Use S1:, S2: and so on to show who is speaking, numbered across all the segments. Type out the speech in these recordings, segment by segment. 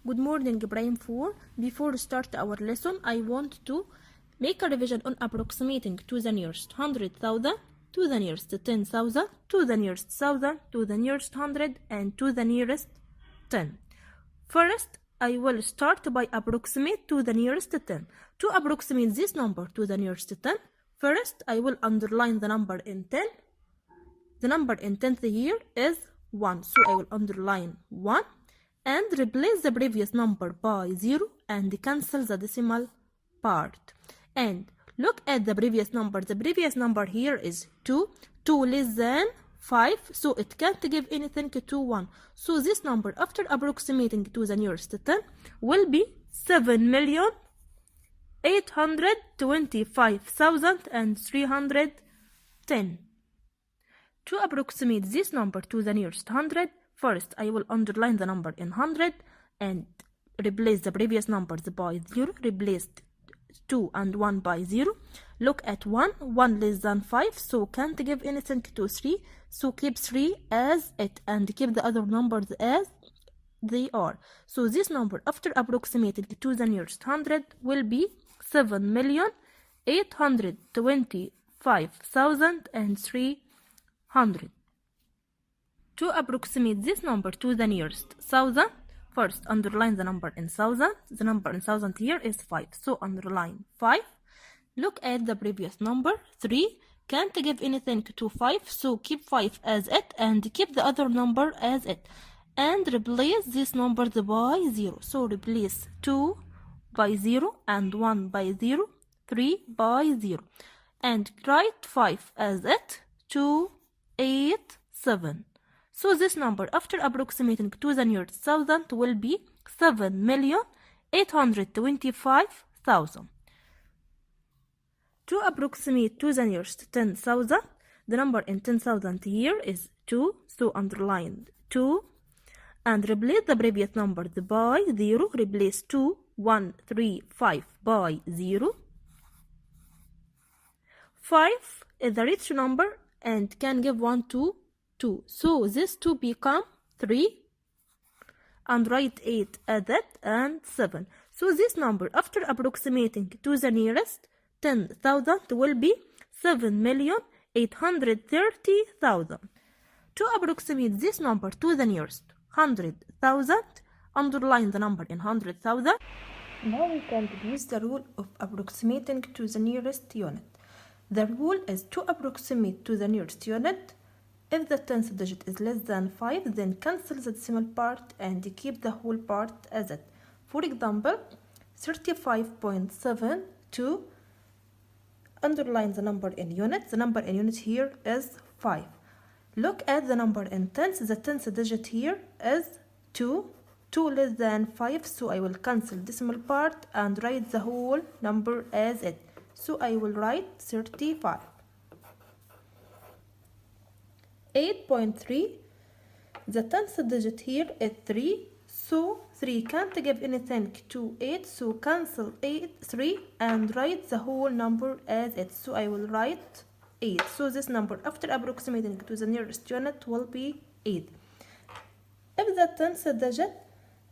S1: Good morning, Prim 4. Before we start our lesson, I want to make a revision on approximating to the nearest 100,000, to the nearest 10,000, to the nearest 1,000, to the nearest 100, and to the nearest 10. First, I will start by approximate to the nearest 10. To approximate this number to the nearest 10, first I will underline the number in 10. The number in 10th here is 1, so I will underline 1 and replace the previous number by 0 and cancel the decimal part. And look at the previous number. The previous number here is 2. 2 less than 5, so it can't give anything to 1. So this number, after approximating to the nearest 10, will be 7,825,310. To approximate this number to the nearest 100, first I will underline the number in 100 and replace the previous numbers by 0, replace 2 and 1 by 0. Look at 1 less than 5, so can't give anything to 3, so keep 3 as it and keep the other numbers as they are. So this number, after approximating to the nearest 100, will be 7,825,300. To approximate this number to the nearest 1,000, first underline the number in 1,000. The number in 1,000 here is 5, so underline 5. Look at the previous number, 3. Can't give anything to 5, so keep 5 as it and keep the other number as it. And replace this number by 0. So replace 2 by 0 and 1 by 0, 3 by 0. And write 5 as it, 2, 8, 7. So this number, after approximating to the nearest 1,000, will be 7,825,000. To approximate to the nearest 10,000, the number in 10,000 here is 2, so underline 2. And replace the previous number by 0, replace 2, 1, 3, 5 by 0. 5 is a rich number and can give 1 to 2. So this 2 become 3 and write 8 as it and 7. So this number, after approximating to the nearest 10,000, will be 7,830,000. To approximate this number to the nearest 100,000, underline the number in 100,000. Now we can use the rule of approximating to the nearest unit. The rule is to approximate to the nearest unit. If the 10th digit is less than 5, then cancel the decimal part and keep the whole part as it. For example, 35.72, underline the number in units. The number in units here is 5. Look at the number in tens. The 10th digit here is 2. 2 less than 5, so I will cancel decimal part and write the whole number as it. So I will write 35. 8.3, the 10th digit here is 3, so 3 can't give anything to 8, so cancel 3 and write the whole number as it. So I will write 8. So this number, after approximating to the nearest unit, will be 8. If the 10th digit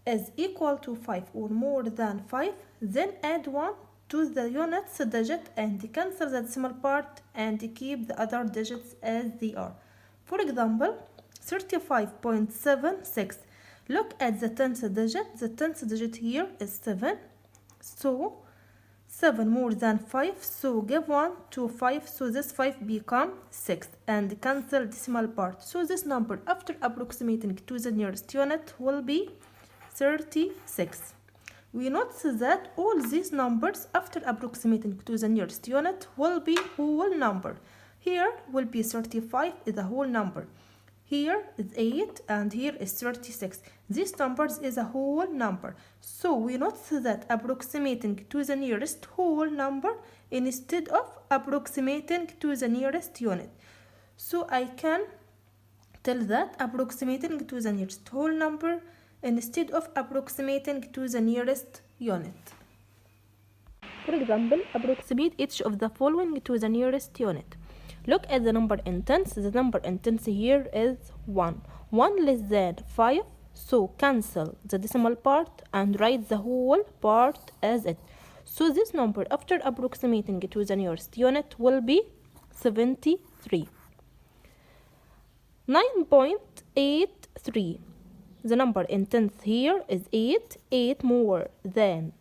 S1: is equal to 5 or more than 5, then add 1 to the units digit and cancel the decimal part and keep the other digits as they are. For example, 35.76. Look at the 10th digit. The 10th digit here is 7. So 7 more than 5. So give 1 to 5. So this 5 become 6 and cancel decimal part. So this number, after approximating to the nearest unit, will be 36. We notice that all these numbers, after approximating to the nearest unit, will be whole number. Here will be 35 is a whole number. Here is 8 and here is 36. These numbers is a whole number. So we notice that approximating to the nearest whole number instead of approximating to the nearest unit. So I can tell that approximating to the nearest whole number instead of approximating to the nearest unit. For example, approximate each of the following to the nearest unit. Look at the number in tens. The number in tens here is 1. 1 less than 5, so cancel the decimal part and write the whole part as it. So this number after approximating to the nearest unit will be 73. 9.83. The number in tenth here is 8. 8 more than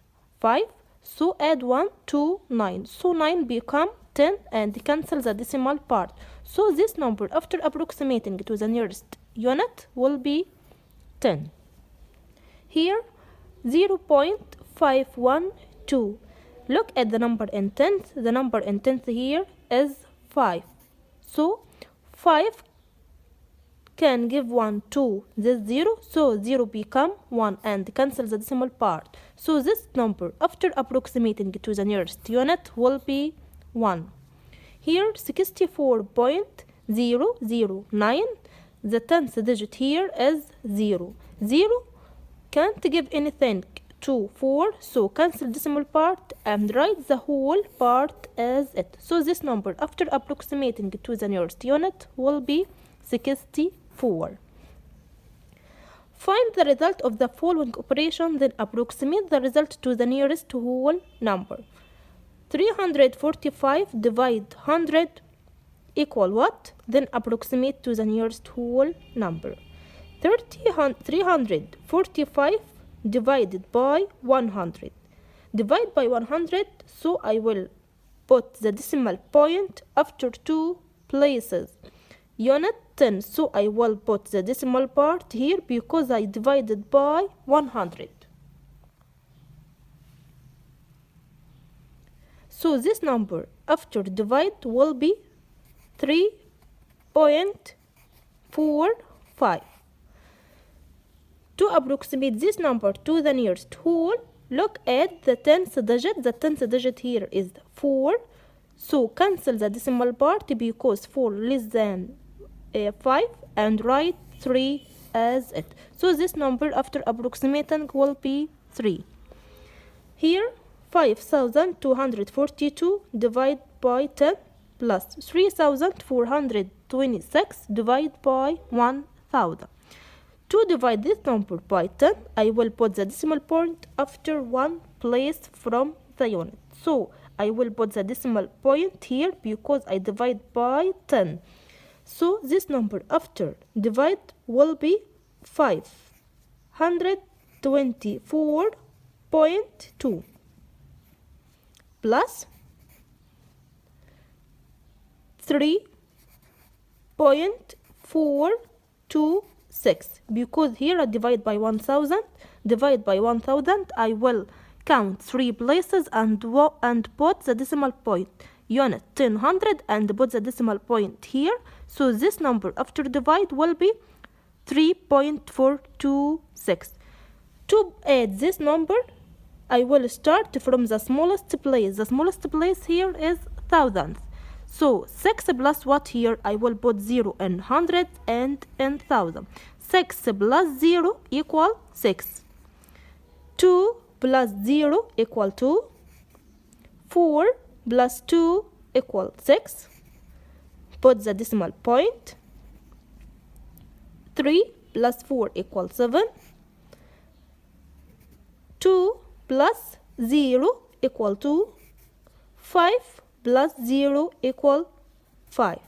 S1: 5. So add 1 to 9. So 9 become 10 and cancel the decimal part. So this number after approximating to the nearest unit will be 10. Here 0.512. Look at the number in tenth. The number in tenth here is 5. So 5 can give 1 to this 0, so 0 become 1 and cancel the decimal part. So this number after approximating to the nearest unit will be 1. Here 64.009. The 10th digit here is 0. 0 can't give anything to 4, so cancel decimal part and write the whole part as it. So this number after approximating to the nearest unit will be 64. Find the result of the following operation, then approximate the result to the nearest whole number. 345 divide 100 equal what? Then approximate to the nearest whole number. 345 divided by 100. Divide by 100, so I will put the decimal point after 2 places. Unit 10, so I will put the decimal part here because I divided by 100. So this number after divide will be 3.45. To approximate this number to the nearest whole, look at the 10th digit. The 10th digit here is 4. So cancel the decimal part because 4 less than 5 and write 3 as it. So this number after approximating will be 3. Here 5,242 divided by 10 plus 3,426 divided by 1,000. To divide this number by 10, I will put the decimal point after 1 place from the unit. So I will put the decimal point here because I divide by 10. So this number after divide will be 524.2 plus 3.426, because here I divide by 1000. Divide by 1000, I will count 3 places and put the decimal point unit 1000 and put the decimal point here. So this number after divide will be 3.426. To add this number, I will start from the smallest place. The smallest place here is thousandth. So 6 plus what here? I will put 0 in hundred and in thousand. 6 plus 0 equal 6. 2 plus 0 equal 2. 4 plus 2 equal 6. Put the decimal point. 3 plus 4 equal 7. 2 plus 0 equal 2. 5 plus 0 equal 5.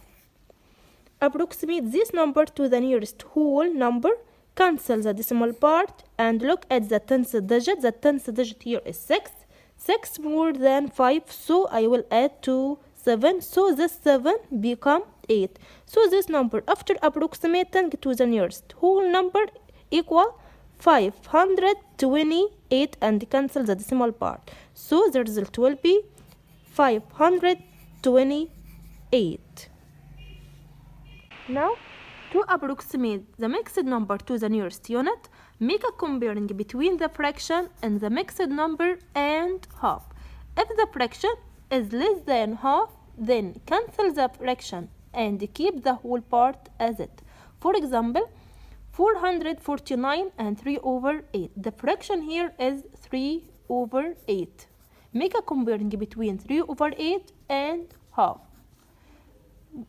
S1: Approximate this number to the nearest whole number. Cancel the decimal part and look at the 10th digit. The 10th digit here is 6. 6 more than 5, so I will add 2 7. So this 7 become 8. So this number after approximating to the nearest whole number equal 528 and cancel the decimal part. So the result will be 528. Now, to approximate the mixed number to the nearest unit, make a comparing between the fraction and the mixed number and half. If the fraction is less than half, then cancel the fraction and keep the whole part as it. For example, 449 and 3 over 8. The fraction here is 3 over 8. Make a comparing between 3 over 8 and half.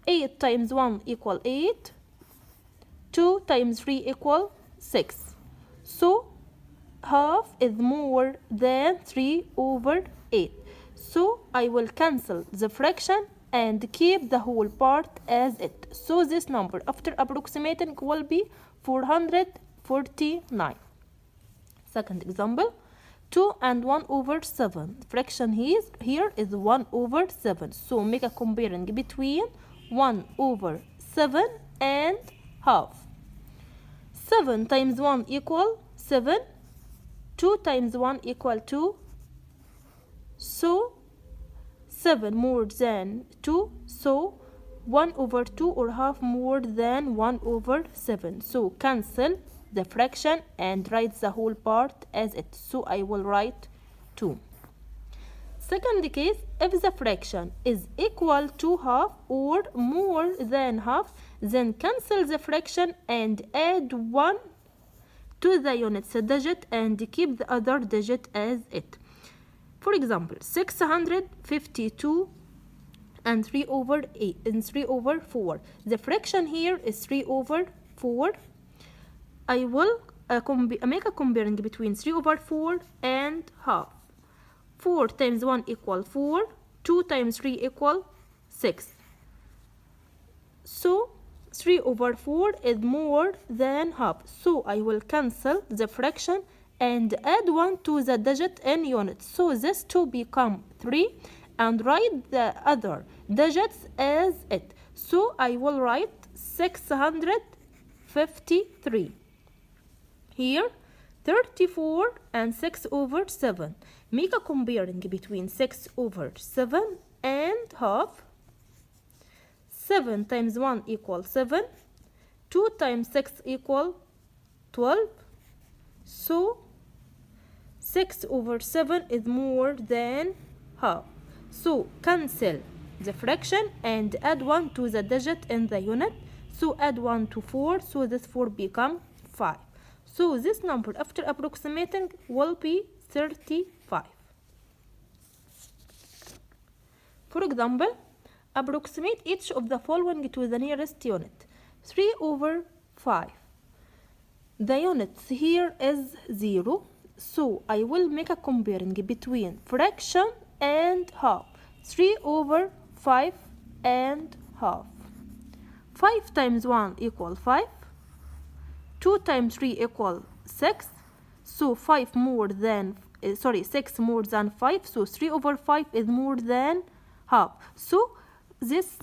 S1: 8 times 1 equal 8. 2 times 3 equal 6. So half is more than 3 over 8. So I will cancel the fraction and keep the whole part as it. So this number after approximating will be 449. Second example, 2 and 1 over 7. Fraction here is 1 over 7. So make a comparing between 1 over 7 and half. 7 times 1 equal 7. 2 times 1 equal 2. So 7 more than 2. So 1 over 2 or half more than 1 over 7. So cancel the fraction and write the whole part as it. So I will write 2. Second case, if the fraction is equal to half or more than half, then cancel the fraction and add 1 to the units digit and keep the other digit as it. For example, 652 and 3 over 8 and 3 over 4. The fraction here is 3 over 4. I will make a comparing between 3 over 4 and half. 4 times 1 equal 4. 2 times 3 equal 6. So 3 over 4 is more than half. So I will cancel the fraction and add 1 to the digit in units. So this 2 become 3 and write the other digits as it. So I will write 653. Here 34 and 6 over 7. Make a comparing between 6 over 7 and half. 7 times 1 equals 7. 2 times 6 equals 12. So 6 over 7 is more than half. So cancel the fraction and add 1 to the digit in the unit. So add 1 to 4. So this 4 become 5. So this number after approximating will be 35. For example, approximate each of the following to the nearest unit. 3 over 5. The units here is 0. So I will make a comparing between fraction and half. 3 over 5 and half. 5 times 1 equal 5. 2 times 3 equal 6. So 6 more than 5. So 3 over 5 is more than half. So this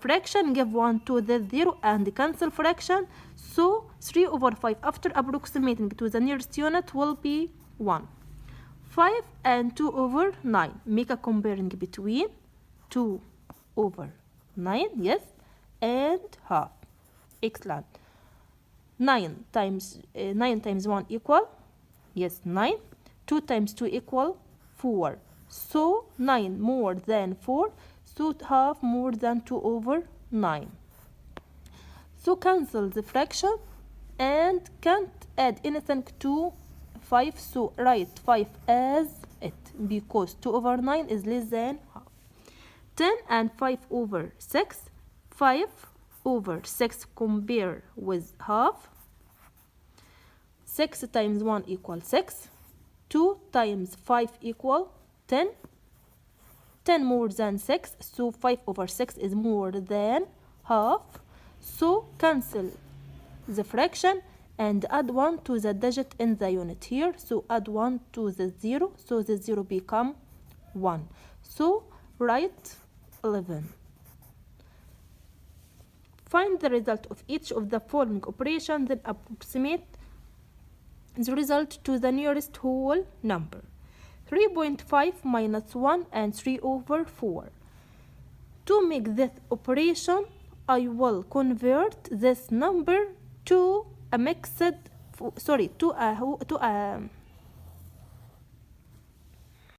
S1: fraction give 1 to the 0 and cancel fraction. So 3 over 5 after approximating to the nearest unit will be 1. 5 and 2 over 9. Make a comparing between 2 over 9, yes, and half. Excellent. 9 times 1 equal, yes, 9. 2 times 2 equal 4. So 9 more than 4. So half more than 2 over 9. So cancel the fraction and can't add anything to 5. So write 5 as it because 2 over 9 is less than half. 10 and 5 over 6. 5 over 6 compare with half. 6 times 1 equals 6. 2 times 5 equal 10. 10 more than 6. So 5 over 6 is more than half. So cancel the fraction and add 1 to the digit in the unit here. So add 1 to the 0. So the 0 become 1. So write 11. Find the result of each of the following operations, then approximate the result to the nearest whole number. 3.5 minus 1 and 3 over 4. To make this operation, I will convert this number to a